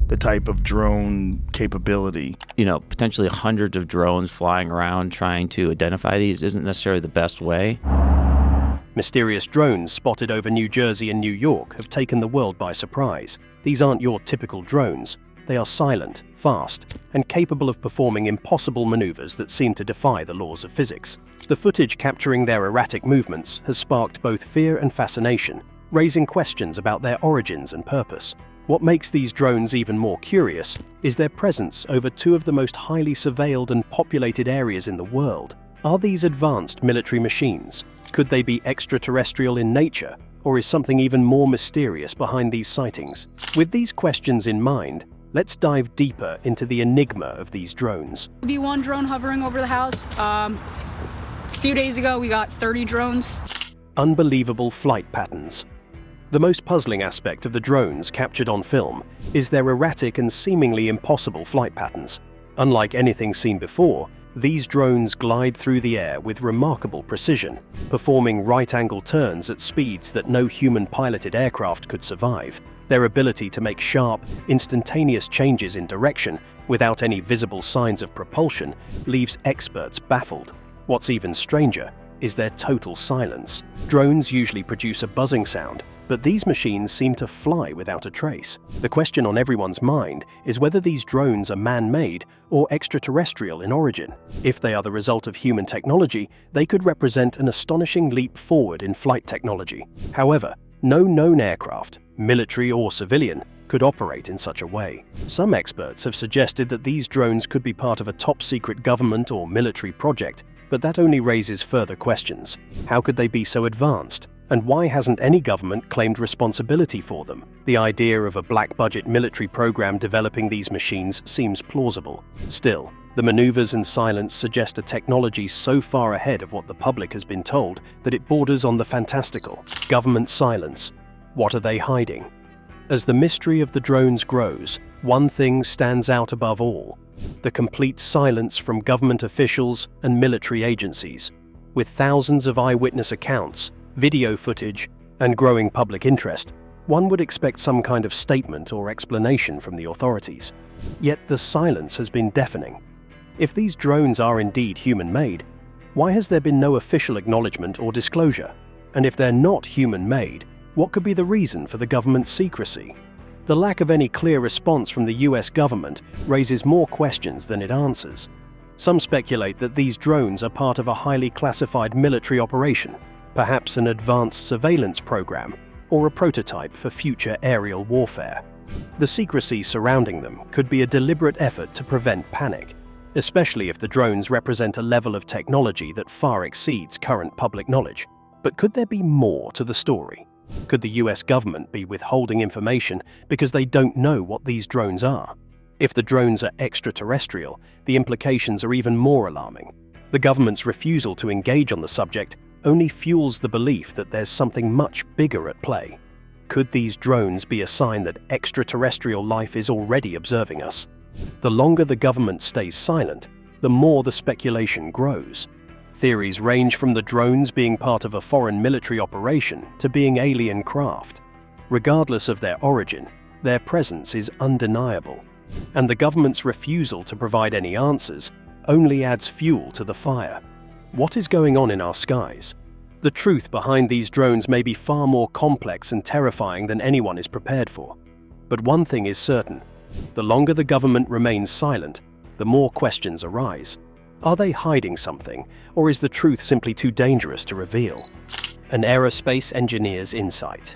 the type of drone capability. Potentially hundreds of drones flying around trying to identify these isn't necessarily the best way. Mysterious drones spotted over New Jersey and New York have taken the world by surprise. These aren't your typical drones. They are silent, fast, and capable of performing impossible maneuvers that seem to defy the laws of physics. The footage capturing their erratic movements has sparked both fear and fascination, raising questions about their origins and purpose. What makes these drones even more curious is their presence over two of the most highly surveilled and populated areas in the world. Are these advanced military machines? Could they be extraterrestrial in nature, or is something even more mysterious behind these sightings? With these questions in mind, let's dive deeper into the enigma of these drones. Be one drone hovering over the house. A few days ago, we got 30 drones. Unbelievable flight patterns. The most puzzling aspect of the drones captured on film is their erratic and seemingly impossible flight patterns. Unlike anything seen before, these drones glide through the air with remarkable precision, performing right-angle turns at speeds that no human-piloted aircraft could survive. Their ability to make sharp, instantaneous changes in direction without any visible signs of propulsion leaves experts baffled. What's even stranger is their total silence. Drones usually produce a buzzing sound, but these machines seem to fly without a trace. The question on everyone's mind is whether these drones are man-made or extraterrestrial in origin. If they are the result of human technology, they could represent an astonishing leap forward in flight technology. However, no known aircraft, military or civilian, could operate in such a way. Some experts have suggested that these drones could be part of a top-secret government or military project, but that only raises further questions. How could they be so advanced? And why hasn't any government claimed responsibility for them? The idea of a black-budget military program developing these machines seems plausible. Still, the maneuvers and silence suggest a technology so far ahead of what the public has been told that it borders on the fantastical. Government silence. What are they hiding? As the mystery of the drones grows, one thing stands out above all: the complete silence from government officials and military agencies. With thousands of eyewitness accounts, video footage, and growing public interest, one would expect some kind of statement or explanation from the authorities. Yet the silence has been deafening. If these drones are indeed human-made, why has there been no official acknowledgement or disclosure? And if they're not human-made, what could be the reason for the government's secrecy? The lack of any clear response from the US government raises more questions than it answers. Some speculate that these drones are part of a highly classified military operation, perhaps an advanced surveillance program, or a prototype for future aerial warfare. The secrecy surrounding them could be a deliberate effort to prevent panic, especially if the drones represent a level of technology that far exceeds current public knowledge. But could there be more to the story? Could the US government be withholding information because they don't know what these drones are? If the drones are extraterrestrial, the implications are even more alarming. The government's refusal to engage on the subject only fuels the belief that there's something much bigger at play. Could these drones be a sign that extraterrestrial life is already observing us? The longer the government stays silent, the more the speculation grows. Theories range from the drones being part of a foreign military operation to being alien craft. Regardless of their origin, their presence is undeniable, and the government's refusal to provide any answers only adds fuel to the fire. What is going on in our skies? The truth behind these drones may be far more complex and terrifying than anyone is prepared for. But one thing is certain: the longer the government remains silent, the more questions arise. Are they hiding something, or is the truth simply too dangerous to reveal? An aerospace engineer's insight.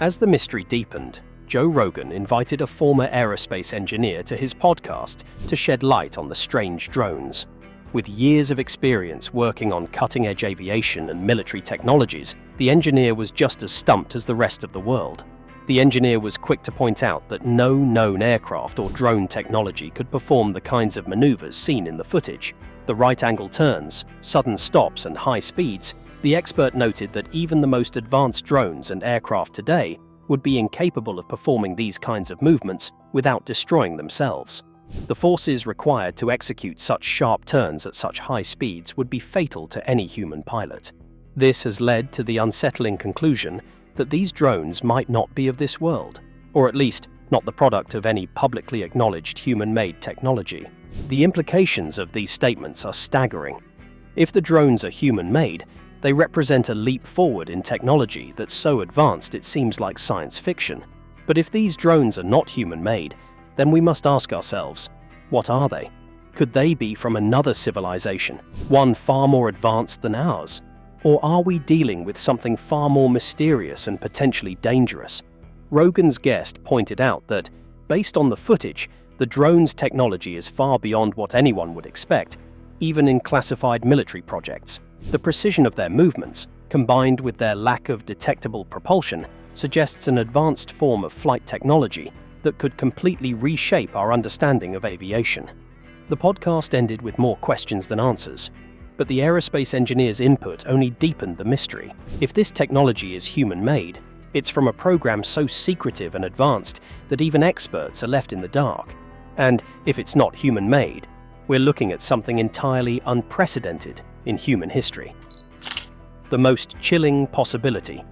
As the mystery deepened, Joe Rogan invited a former aerospace engineer to his podcast to shed light on the strange drones. With years of experience working on cutting-edge aviation and military technologies, the engineer was just as stumped as the rest of the world. The engineer was quick to point out that no known aircraft or drone technology could perform the kinds of maneuvers seen in the footage. The right-angle turns, sudden stops, and high speeds. The expert noted that even the most advanced drones and aircraft today would be incapable of performing these kinds of movements without destroying themselves. The forces required to execute such sharp turns at such high speeds would be fatal to any human pilot. This has led to the unsettling conclusion that these drones might not be of this world, or at least not the product of any publicly acknowledged human-made technology. The implications of these statements are staggering. If the drones are human-made, they represent a leap forward in technology that's so advanced it seems like science fiction. But if these drones are not human-made, then we must ask ourselves, what are they? Could they be from another civilization, one far more advanced than ours? Or are we dealing with something far more mysterious and potentially dangerous? Rogan's guest pointed out that, based on the footage, the drone's technology is far beyond what anyone would expect, even in classified military projects. The precision of their movements, combined with their lack of detectable propulsion, suggests an advanced form of flight technology that could completely reshape our understanding of aviation. The podcast ended with more questions than answers, but the aerospace engineer's input only deepened the mystery. If this technology is human-made, it's from a program so secretive and advanced that even experts are left in the dark. And if it's not human-made, we're looking at something entirely unprecedented in human history. The most chilling possibility.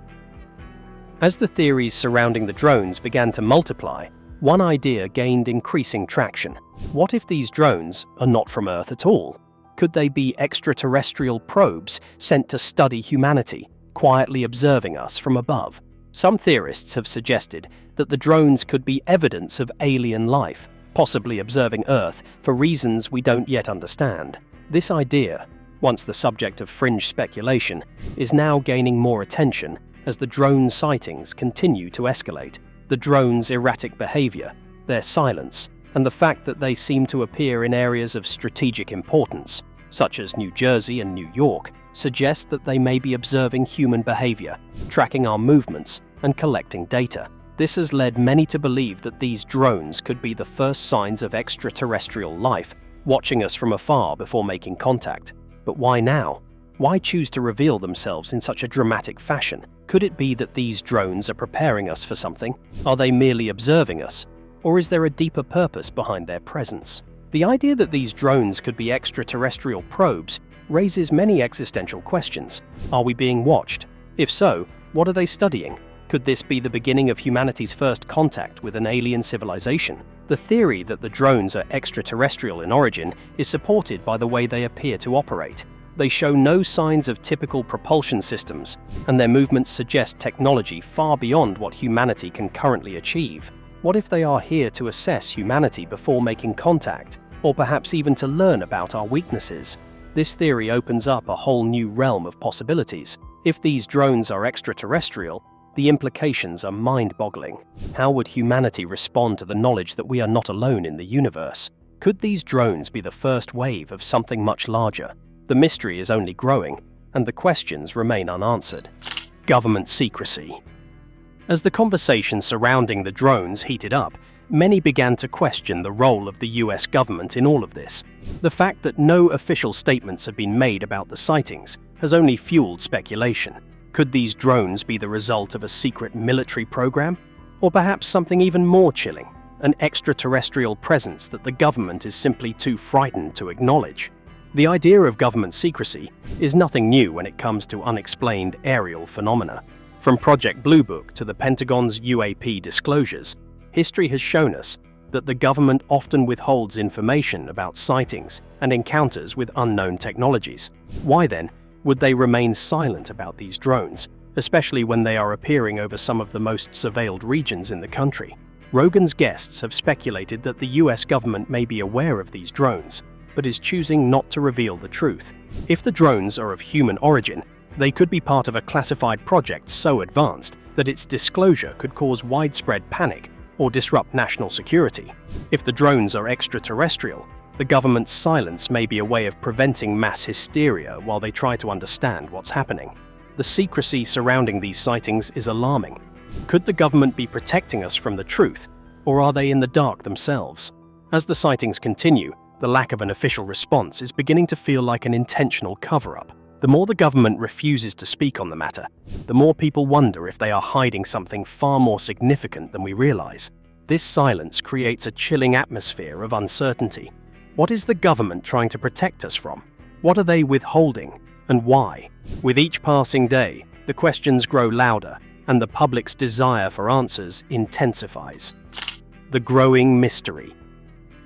As the theories surrounding the drones began to multiply, one idea gained increasing traction. What if these drones are not from Earth at all? Could they be extraterrestrial probes sent to study humanity, quietly observing us from above? Some theorists have suggested that the drones could be evidence of alien life, possibly observing Earth for reasons we don't yet understand. This idea, once the subject of fringe speculation, is now gaining more attention as the drone sightings continue to escalate. The drones' erratic behavior, their silence, and the fact that they seem to appear in areas of strategic importance, such as New Jersey and New York, suggest that they may be observing human behavior, tracking our movements, and collecting data. This has led many to believe that these drones could be the first signs of extraterrestrial life, watching us from afar before making contact. But why now? Why choose to reveal themselves in such a dramatic fashion? Could it be that these drones are preparing us for something? Are they merely observing us? Or is there a deeper purpose behind their presence? The idea that these drones could be extraterrestrial probes raises many existential questions. Are we being watched? If so, what are they studying? Could this be the beginning of humanity's first contact with an alien civilization? The theory that the drones are extraterrestrial in origin is supported by the way they appear to operate. They show no signs of typical propulsion systems, and their movements suggest technology far beyond what humanity can currently achieve. What if they are here to assess humanity before making contact, or perhaps even to learn about our weaknesses? This theory opens up a whole new realm of possibilities. If these drones are extraterrestrial, the implications are mind-boggling. How would humanity respond to the knowledge that we are not alone in the universe? Could these drones be the first wave of something much larger? The mystery is only growing, and the questions remain unanswered. Government secrecy. As the conversation surrounding the drones heated up, many began to question the role of the US government in all of this. The fact that no official statements have been made about the sightings has only fueled speculation. Could these drones be the result of a secret military program? Or perhaps something even more chilling, an extraterrestrial presence that the government is simply too frightened to acknowledge? The idea of government secrecy is nothing new when it comes to unexplained aerial phenomena. From Project Blue Book to the Pentagon's UAP disclosures, history has shown us that the government often withholds information about sightings and encounters with unknown technologies. Why then would they remain silent about these drones, especially when they are appearing over some of the most surveilled regions in the country? Rogan's guests have speculated that the US government may be aware of these drones, but is choosing not to reveal the truth. If the drones are of human origin, they could be part of a classified project so advanced that its disclosure could cause widespread panic or disrupt national security. If the drones are extraterrestrial, the government's silence may be a way of preventing mass hysteria while they try to understand what's happening. The secrecy surrounding these sightings is alarming. Could the government be protecting us from the truth, or are they in the dark themselves? As the sightings continue, the lack of an official response is beginning to feel like an intentional cover-up. The more the government refuses to speak on the matter, the more people wonder if they are hiding something far more significant than we realize. This silence creates a chilling atmosphere of uncertainty. What is the government trying to protect us from? What are they withholding, and why? With each passing day, the questions grow louder, and the public's desire for answers intensifies. the growing mystery.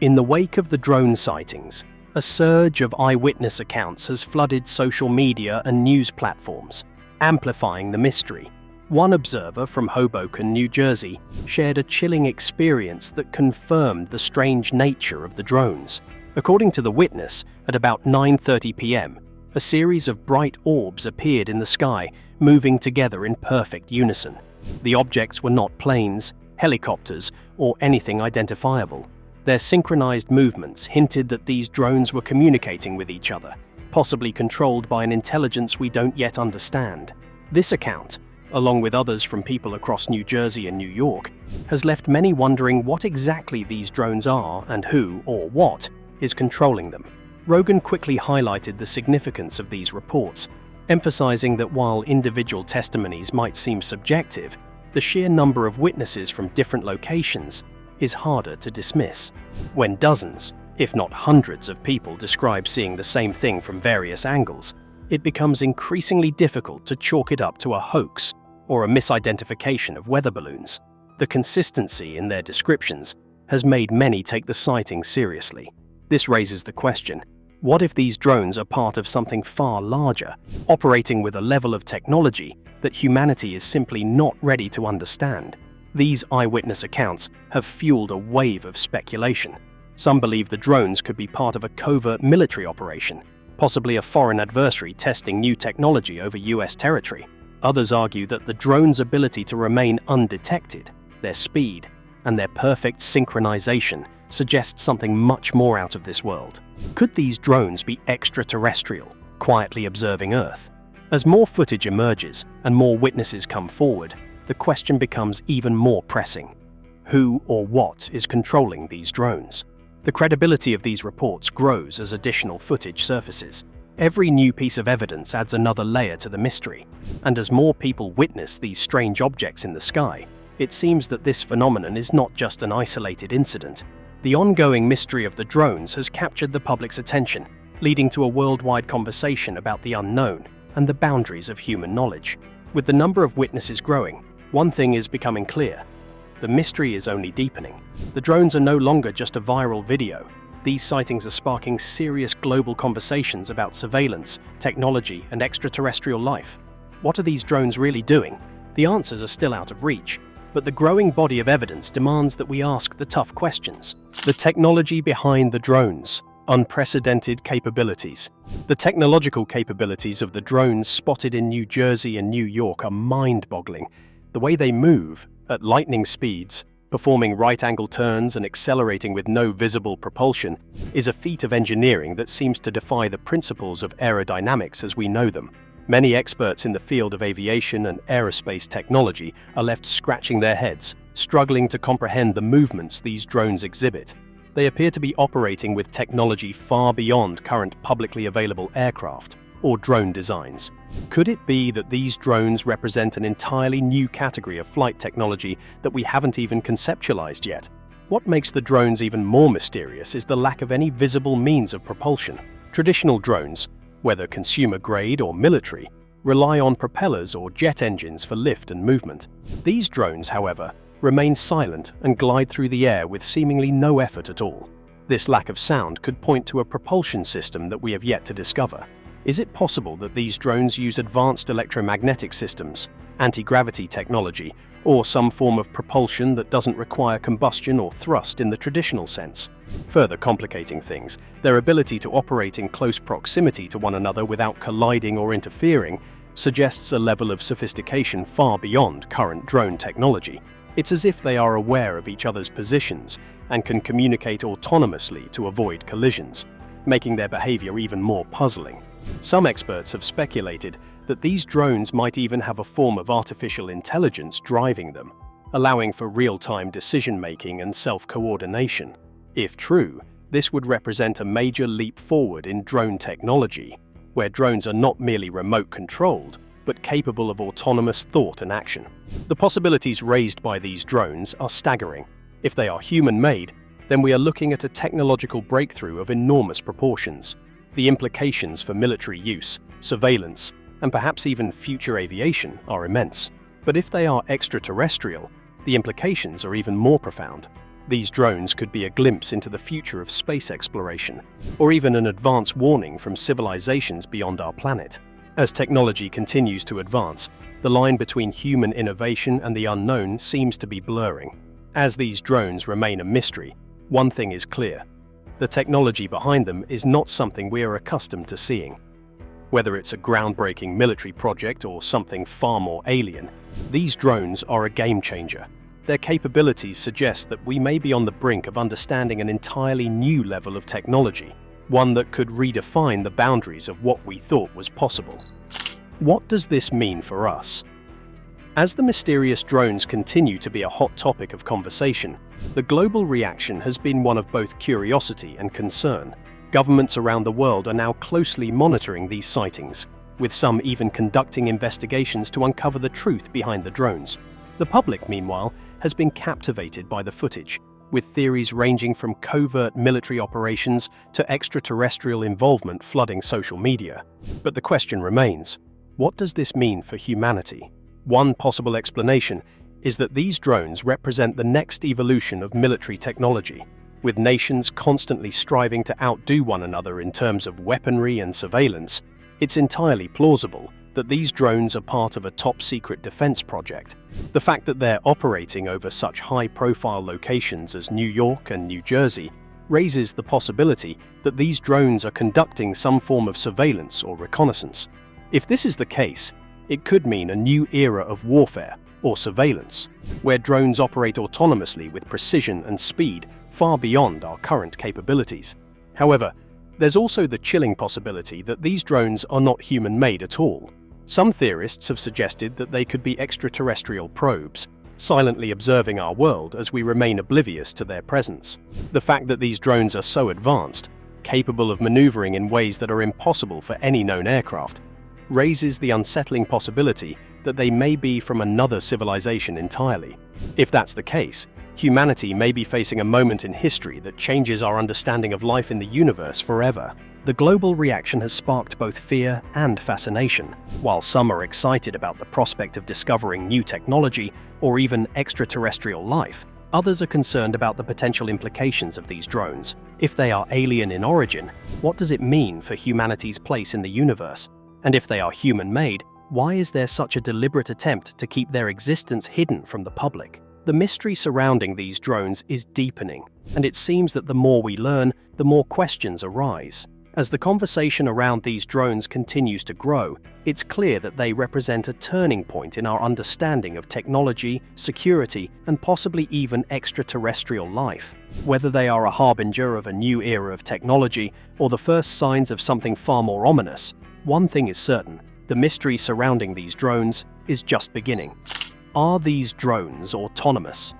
In the wake of the drone sightings, a surge of eyewitness accounts has flooded social media and news platforms, amplifying the mystery. One observer from Hoboken, New Jersey, shared a chilling experience that confirmed the strange nature of the drones. According to the witness, at about 9:30 p.m., a series of bright orbs appeared in the sky, moving together in perfect unison. The objects were not planes, helicopters, or anything identifiable. Their synchronized movements hinted that these drones were communicating with each other, possibly controlled by an intelligence we don't yet understand. This account, along with others from people across New Jersey and New York, has left many wondering what exactly these drones are and who, or what, is controlling them. Rogan quickly highlighted the significance of these reports, emphasizing that while individual testimonies might seem subjective, the sheer number of witnesses from different locations is harder to dismiss. When dozens, if not hundreds of people describe seeing the same thing from various angles, it becomes increasingly difficult to chalk it up to a hoax or a misidentification of weather balloons. The consistency in their descriptions has made many take the sightings seriously. This raises the question, what if these drones are part of something far larger, operating with a level of technology that humanity is simply not ready to understand? These eyewitness accounts have fueled a wave of speculation. Some believe the drones could be part of a covert military operation, possibly a foreign adversary testing new technology over US territory. Others argue that the drones' ability to remain undetected, their speed, and their perfect synchronization suggests something much more out of this world. Could these drones be extraterrestrial, quietly observing Earth? As more footage emerges and more witnesses come forward, the question becomes even more pressing. Who or what is controlling these drones? The credibility of these reports grows as additional footage surfaces. Every new piece of evidence adds another layer to the mystery, and as more people witness these strange objects in the sky, it seems that this phenomenon is not just an isolated incident. The ongoing mystery of the drones has captured the public's attention, leading to a worldwide conversation about the unknown and the boundaries of human knowledge. With the number of witnesses growing, one thing is becoming clear. The mystery is only deepening. The drones are no longer just a viral video. These sightings are sparking serious global conversations about surveillance, technology, and extraterrestrial life. What are these drones really doing? The answers are still out of reach, but the growing body of evidence demands that we ask the tough questions. The technology behind the drones. Unprecedented capabilities. The technological capabilities of the drones spotted in New Jersey and New York are mind-boggling. The way they move, at lightning speeds, performing right-angle turns and accelerating with no visible propulsion, is a feat of engineering that seems to defy the principles of aerodynamics as we know them. Many experts in the field of aviation and aerospace technology are left scratching their heads, struggling to comprehend the movements these drones exhibit. They appear to be operating with technology far beyond current publicly available aircraft or drone designs. Could it be that these drones represent an entirely new category of flight technology that we haven't even conceptualized yet? What makes the drones even more mysterious is the lack of any visible means of propulsion. Traditional drones, whether consumer-grade or military, rely on propellers or jet engines for lift and movement. These drones, however, remain silent and glide through the air with seemingly no effort at all. This lack of sound could point to a propulsion system that we have yet to discover. Is it possible that these drones use advanced electromagnetic systems, anti-gravity technology, or some form of propulsion that doesn't require combustion or thrust in the traditional sense? Further complicating things, their ability to operate in close proximity to one another without colliding or interfering suggests a level of sophistication far beyond current drone technology. It's as if they are aware of each other's positions and can communicate autonomously to avoid collisions, making their behavior even more puzzling. Some experts have speculated that these drones might even have a form of artificial intelligence driving them, allowing for real-time decision-making and self-coordination. If true, this would represent a major leap forward in drone technology, where drones are not merely remote-controlled, but capable of autonomous thought and action. The possibilities raised by these drones are staggering. If they are human-made, then we are looking at a technological breakthrough of enormous proportions. The implications for military use, surveillance, and perhaps even future aviation are immense. But if they are extraterrestrial, the implications are even more profound. These drones could be a glimpse into the future of space exploration, or even an advance warning from civilizations beyond our planet. As technology continues to advance, the line between human innovation and the unknown seems to be blurring. As these drones remain a mystery, one thing is clear: the technology behind them is not something we are accustomed to seeing. Whether it's a groundbreaking military project or something far more alien, these drones are a game changer. Their capabilities suggest that we may be on the brink of understanding an entirely new level of technology, one that could redefine the boundaries of what we thought was possible. What does this mean for us? As the mysterious drones continue to be a hot topic of conversation, the global reaction has been one of both curiosity and concern. Governments around the world are now closely monitoring these sightings, with some even conducting investigations to uncover the truth behind the drones. The public, meanwhile, has been captivated by the footage, with theories ranging from covert military operations to extraterrestrial involvement flooding social media. But the question remains: what does this mean for humanity? One possible explanation is that these drones represent the next evolution of military technology. With nations constantly striving to outdo one another in terms of weaponry and surveillance, it's entirely plausible that these drones are part of a top-secret defense project. The fact that they're operating over such high-profile locations as New York and New Jersey raises the possibility that these drones are conducting some form of surveillance or reconnaissance. If this is the case, it could mean a new era of warfare or surveillance, where drones operate autonomously with precision and speed far beyond our current capabilities. However, there's also the chilling possibility that these drones are not human-made at all. Some theorists have suggested that they could be extraterrestrial probes, silently observing our world as we remain oblivious to their presence. The fact that these drones are so advanced, capable of maneuvering in ways that are impossible for any known aircraft, raises the unsettling possibility that they may be from another civilization entirely. If that's the case, humanity may be facing a moment in history that changes our understanding of life in the universe forever. The global reaction has sparked both fear and fascination. While some are excited about the prospect of discovering new technology or even extraterrestrial life, others are concerned about the potential implications of these drones. If they are alien in origin, what does it mean for humanity's place in the universe? And if they are human-made, why is there such a deliberate attempt to keep their existence hidden from the public? The mystery surrounding these drones is deepening, and it seems that the more we learn, the more questions arise. As the conversation around these drones continues to grow, it's clear that they represent a turning point in our understanding of technology, security, and possibly even extraterrestrial life. Whether they are a harbinger of a new era of technology or the first signs of something far more ominous, one thing is certain: the mystery surrounding these drones is just beginning. Are these drones autonomous?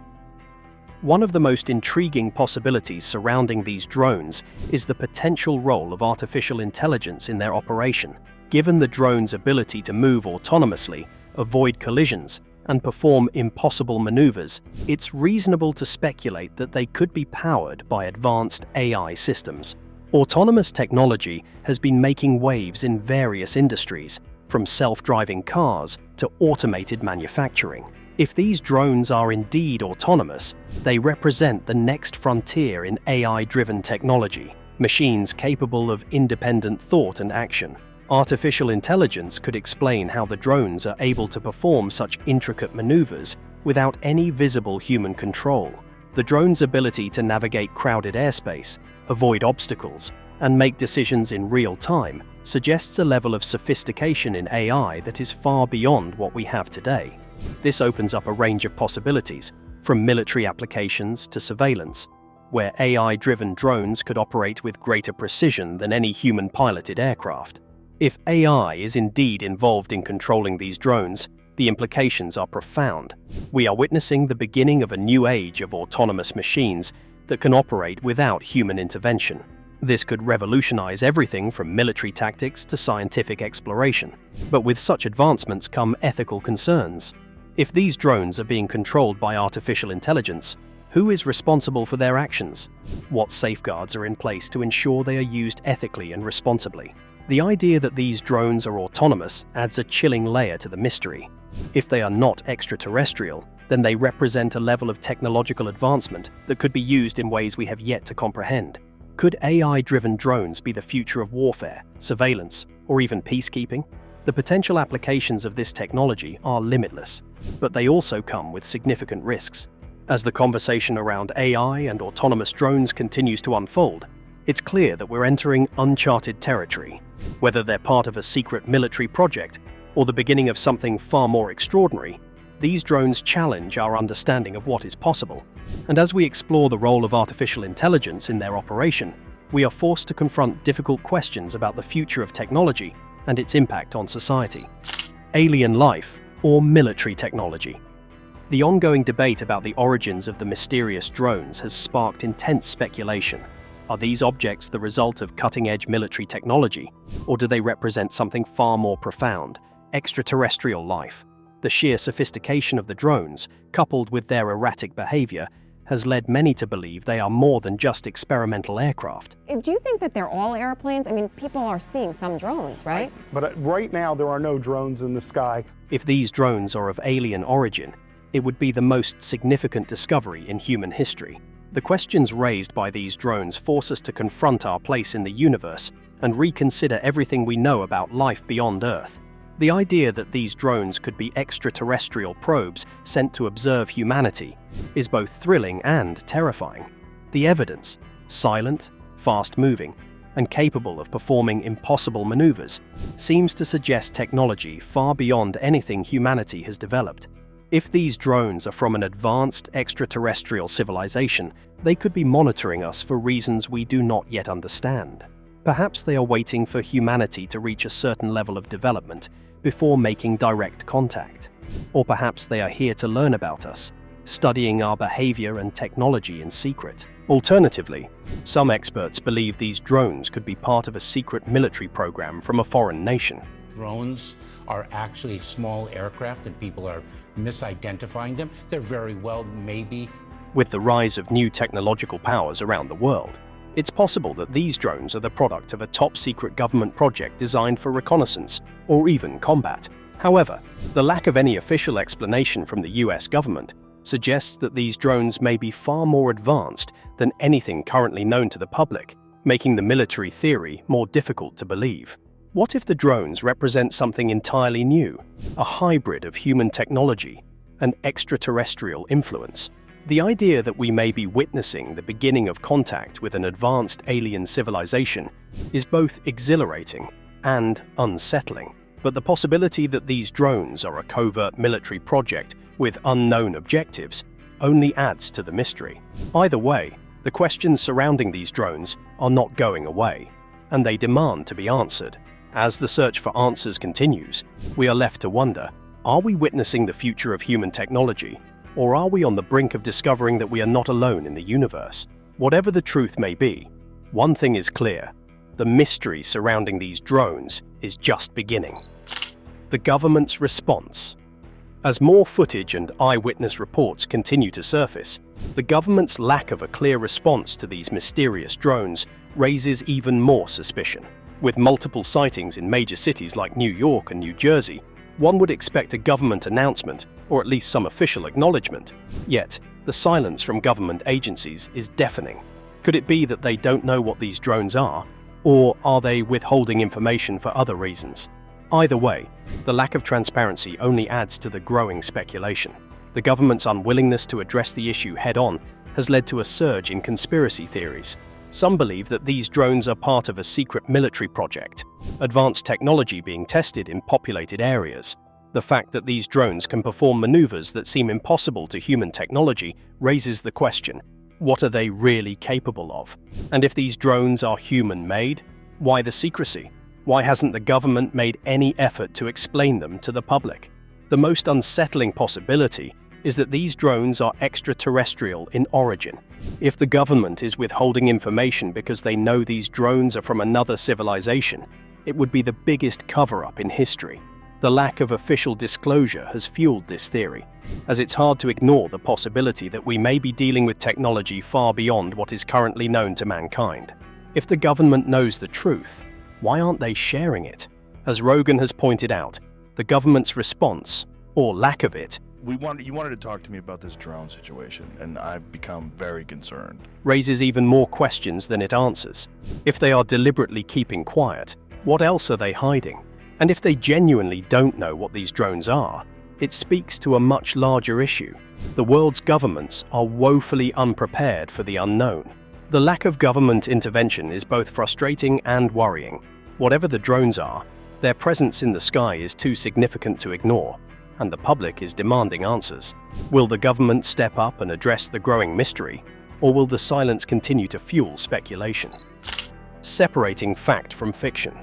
One of the most intriguing possibilities surrounding these drones is the potential role of artificial intelligence in their operation. Given the drone's ability to move autonomously, avoid collisions, and perform impossible maneuvers, it's reasonable to speculate that they could be powered by advanced AI systems. Autonomous technology has been making waves in various industries, from self-driving cars to automated manufacturing. If these drones are indeed autonomous, they represent the next frontier in AI-driven technology, machines capable of independent thought and action. Artificial intelligence could explain how the drones are able to perform such intricate maneuvers without any visible human control. The drone's ability to navigate crowded airspace, avoid obstacles, and make decisions in real time suggests a level of sophistication in AI that is far beyond what we have today. This opens up a range of possibilities, from military applications to surveillance, where AI-driven drones could operate with greater precision than any human-piloted aircraft. If AI is indeed involved in controlling these drones, the implications are profound. We are witnessing the beginning of a new age of autonomous machines that can operate without human intervention. This could revolutionize everything from military tactics to scientific exploration. But with such advancements come ethical concerns. If these drones are being controlled by artificial intelligence, who is responsible for their actions? What safeguards are in place to ensure they are used ethically and responsibly? The idea that these drones are autonomous adds a chilling layer to the mystery. If they are not extraterrestrial, then they represent a level of technological advancement that could be used in ways we have yet to comprehend. Could AI-driven drones be the future of warfare, surveillance, or even peacekeeping? The potential applications of this technology are limitless, but they also come with significant risks. As the conversation around AI and autonomous drones continues to unfold, it's clear that we're entering uncharted territory. Whether they're part of a secret military project or the beginning of something far more extraordinary, these drones challenge our understanding of what is possible. And as we explore the role of artificial intelligence in their operation, we are forced to confront difficult questions about the future of technology and its impact on society. Alien life or military technology? The ongoing debate about the origins of the mysterious drones has sparked intense speculation. Are these objects the result of cutting-edge military technology, or do they represent something far more profound, extraterrestrial life? The sheer sophistication of the drones, coupled with their erratic behavior, has led many to believe they are more than just experimental aircraft. Do you think that they're all airplanes? I mean, people are seeing some drones, right? But right now, there are no drones in the sky. If these drones are of alien origin, it would be the most significant discovery in human history. The questions raised by these drones force us to confront our place in the universe and reconsider everything we know about life beyond Earth. The idea that these drones could be extraterrestrial probes sent to observe humanity is both thrilling and terrifying. The evidence, silent, fast-moving, and capable of performing impossible maneuvers, seems to suggest technology far beyond anything humanity has developed. If these drones are from an advanced extraterrestrial civilization, they could be monitoring us for reasons we do not yet understand. Perhaps they are waiting for humanity to reach a certain level of development before making direct contact. Or perhaps they are here to learn about us, studying our behavior and technology in secret. Alternatively, some experts believe these drones could be part of a secret military program from a foreign nation. Drones are actually small aircraft and people are misidentifying them. They're very well maybe. With the rise of new technological powers around the world, it's possible that these drones are the product of a top-secret government project designed for reconnaissance or even combat. However, the lack of any official explanation from the US government suggests that these drones may be far more advanced than anything currently known to the public, making the military theory more difficult to believe. What if the drones represent something entirely new, a hybrid of human technology and extraterrestrial influence? The idea that we may be witnessing the beginning of contact with an advanced alien civilization is both exhilarating and unsettling. But the possibility that these drones are a covert military project with unknown objectives only adds to the mystery. Either way, the questions surrounding these drones are not going away, and they demand to be answered. As the search for answers continues, we are left to wonder, are we witnessing the future of human technology, or are we on the brink of discovering that we are not alone in the universe? Whatever the truth may be, one thing is clear: the mystery surrounding these drones is just beginning. The government's response. As more footage and eyewitness reports continue to surface, the government's lack of a clear response to these mysterious drones raises even more suspicion. With multiple sightings in major cities like New York and New Jersey, one would expect a government announcement or at least some official acknowledgement. Yet, the silence from government agencies is deafening. Could it be that they don't know what these drones are, or are they withholding information for other reasons? Either way, the lack of transparency only adds to the growing speculation. The government's unwillingness to address the issue head-on has led to a surge in conspiracy theories. Some believe that these drones are part of a secret military project, advanced technology being tested in populated areas. The fact that these drones can perform maneuvers that seem impossible to human technology raises the question, what are they really capable of? And if these drones are human-made, why the secrecy? Why hasn't the government made any effort to explain them to the public? The most unsettling possibility is that these drones are extraterrestrial in origin. If the government is withholding information because they know these drones are from another civilization, it would be the biggest cover-up in history. The lack of official disclosure has fueled this theory, as it's hard to ignore the possibility that we may be dealing with technology far beyond what is currently known to mankind. If the government knows the truth, why aren't they sharing it? As Rogan has pointed out, the government's response, or lack of it, you wanted to talk to me about this drone situation, and I've become very concerned. Raises even more questions than it answers. If they are deliberately keeping quiet, what else are they hiding? And if they genuinely don't know what these drones are, it speaks to a much larger issue. The world's governments are woefully unprepared for the unknown. The lack of government intervention is both frustrating and worrying. Whatever the drones are, their presence in the sky is too significant to ignore, and the public is demanding answers. Will the government step up and address the growing mystery, or will the silence continue to fuel speculation? Separating fact from fiction.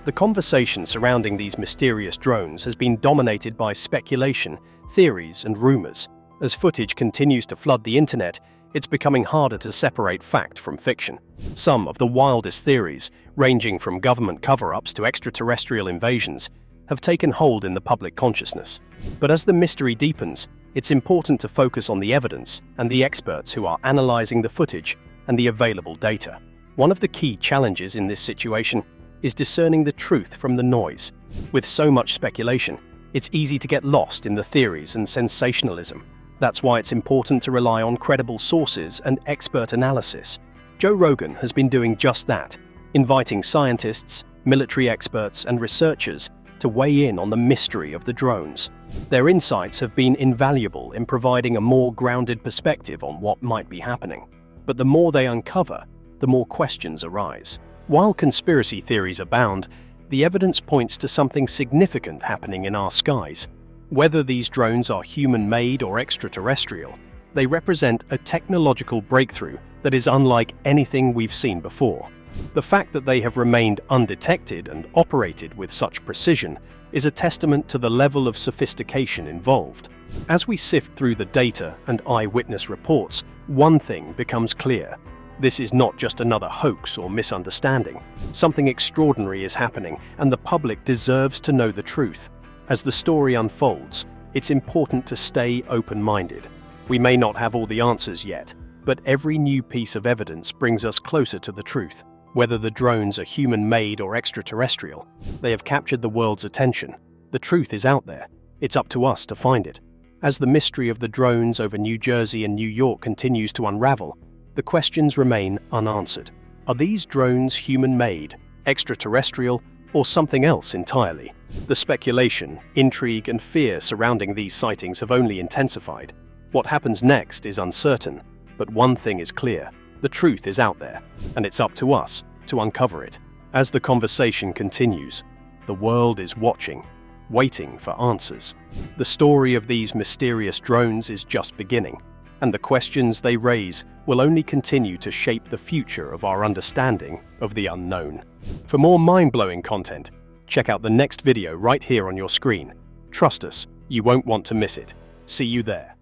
The conversation surrounding these mysterious drones has been dominated by speculation, theories, and rumors. As footage continues to flood the internet, it's becoming harder to separate fact from fiction. Some of the wildest theories, ranging from government cover-ups to extraterrestrial invasions, have taken hold in the public consciousness. But as the mystery deepens, it's important to focus on the evidence and the experts who are analyzing the footage and the available data. One of the key challenges in this situation is discerning the truth from the noise. With so much speculation, it's easy to get lost in the theories and sensationalism. That's why it's important to rely on credible sources and expert analysis. Joe Rogan has been doing just that, inviting scientists, military experts, and researchers to weigh in on the mystery of the drones. Their insights have been invaluable in providing a more grounded perspective on what might be happening. But the more they uncover, the more questions arise. While conspiracy theories abound, the evidence points to something significant happening in our skies. Whether these drones are human-made or extraterrestrial, they represent a technological breakthrough that is unlike anything we've seen before. The fact that they have remained undetected and operated with such precision is a testament to the level of sophistication involved. As we sift through the data and eyewitness reports, one thing becomes clear. This is not just another hoax or misunderstanding. Something extraordinary is happening, and the public deserves to know the truth. As the story unfolds, it's important to stay open-minded. We may not have all the answers yet, but every new piece of evidence brings us closer to the truth. Whether the drones are human-made or extraterrestrial, they have captured the world's attention. The truth is out there. It's up to us to find it. As the mystery of the drones over New Jersey and New York continues to unravel, the questions remain unanswered. Are these drones human-made, extraterrestrial, or something else entirely? The speculation, intrigue, and fear surrounding these sightings have only intensified. What happens next is uncertain, but one thing is clear. The truth is out there, and it's up to us to uncover it. As the conversation continues, the world is watching, waiting for answers. The story of these mysterious drones is just beginning, and the questions they raise will only continue to shape the future of our understanding of the unknown. For more mind-blowing content, check out the next video right here on your screen. Trust us, you won't want to miss it. See you there.